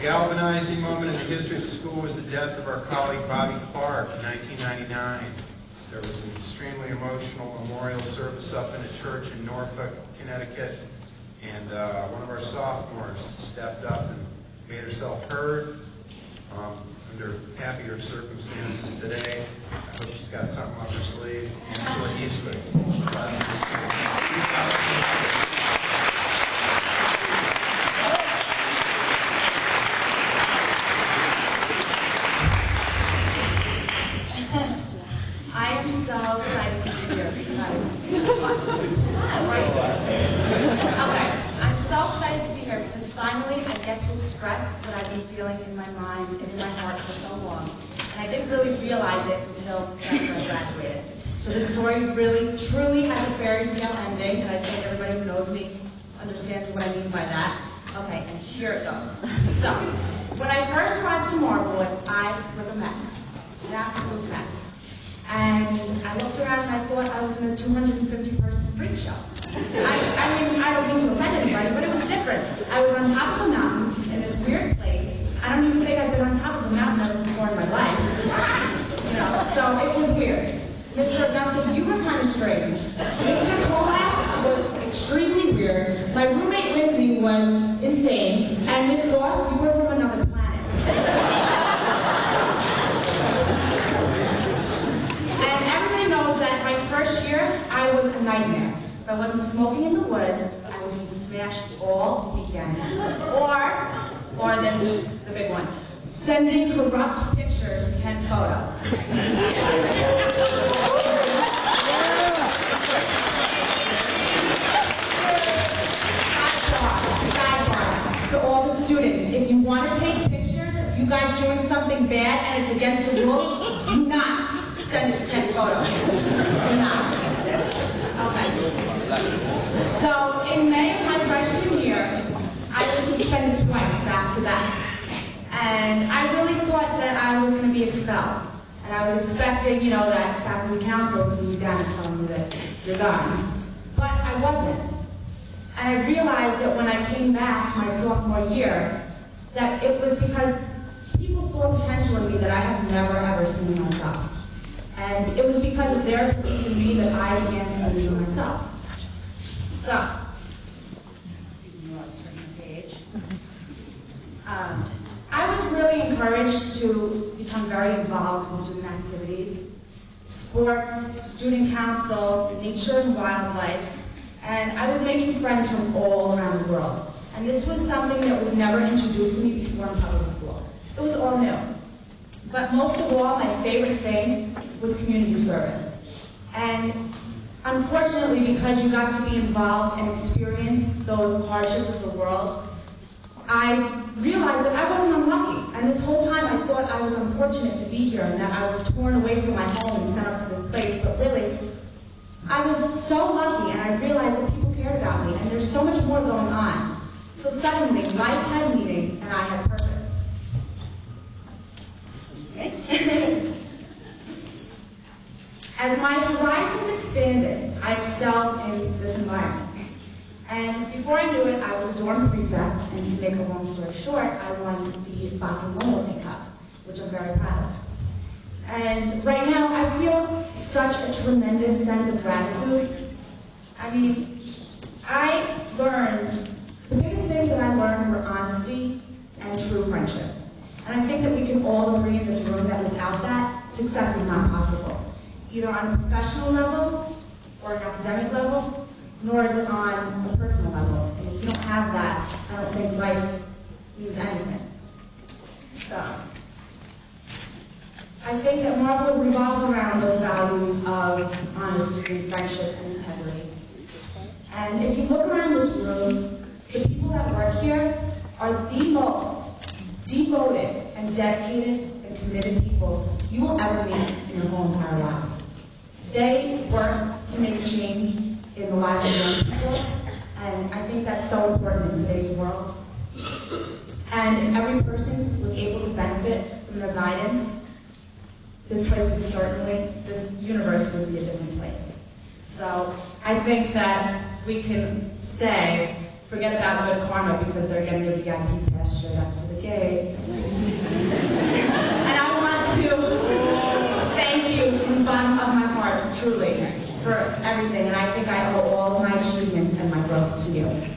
galvanizing moment in the history of the school was the death of our colleague Bobby Clark in 1999. There was an extremely emotional memorial service up in a church in Norfolk, Connecticut, and one of our sophomores stepped up and made herself heard under happier circumstances today. I hope she's got something up her sleeve. Angela Eastwood. Finally, I get to express what I've been feeling in my mind and in my heart for so long. And I didn't really realize it until after I graduated. So the story really, truly has a fairy tale ending, and I think everybody who knows me understands what I mean by that. Okay, and here it goes. So, when I first arrived to Marvelwood, I was a mess, an absolute mess. And I looked around and I thought I was in a 250-person freak show. I mean, I don't mean to offend anybody, but it was different. I was on top of a mountain in this weird place. I don't even think I've been on top of a mountain ever before in my life. You know, so it was weird. Mr. Augustin, you were kind of strange. Mr. Kolak was extremely weird. My roommate Lindsay was insane. And Miss Ross, you were from another planet. And everybody knows that my first year, I was a nightmare. If I wasn't smoking in the woods, I was smashed all weekend. Or then the big one, sending corrupt pictures to Ken Photo. Sidebar. To all the students, if you want to take pictures of you guys doing something bad and it's against the rules, do not send it to Ken Photo. Do not. Okay. So in May of my freshman year, I was suspended twice back to back. And I really thought that I was going to be expelled. And I was expecting, you know, that faculty council to be down and tell me that you're gone. But I wasn't. And I realized that when I came back my sophomore year, that it was because people saw potential in me that I have never ever seen in myself. And it was because of their belief in me that I began to believe in myself. So, turn the page. I was really encouraged to become very involved in student activities, sports, student council, nature and wildlife, and I was making friends from all around the world. And this was something that was never introduced to me before in public school. It was all new. But most of all, my favorite thing was community service. And unfortunately, because you got to be involved and experience those hardships of the world, I realized that I wasn't unlucky. And this whole time I thought I was unfortunate to be here and that I was torn away from my home and sent up to this place. But really, I was so lucky and I realized that people cared about me and there's so much more going on. So suddenly, life had meaning and I had purpose. As my horizons expanded, I excelled in this environment. And before I knew it, I was a dorm prefect, and to make a long story short, I won the Bakken Loyalty Cup, which I'm very proud of. And right now, I feel such a tremendous sense of gratitude. I mean, I learned, the biggest things that I learned were honesty and true friendship. And I think that we can all agree in this room that without that, success is not possible, either on a professional level or an academic level, nor is it on a personal level. And if you don't have that, I don't think life means anything. So, I think that Marvelwood revolves around those values of honesty, friendship, and integrity. And if you look around this room, the people that work here are the most devoted and dedicated and committed people you will ever meet in your whole entire lives. They work to make a change in the lives of young people, and I think that's so important in today's world. And if every person was able to benefit from their guidance, this place would certainly, this universe would be a different place. So I think that we can say, forget about good karma because they're getting a VIP pass straight up to the gate. everything, and I think I owe all of my achievements and my growth to you.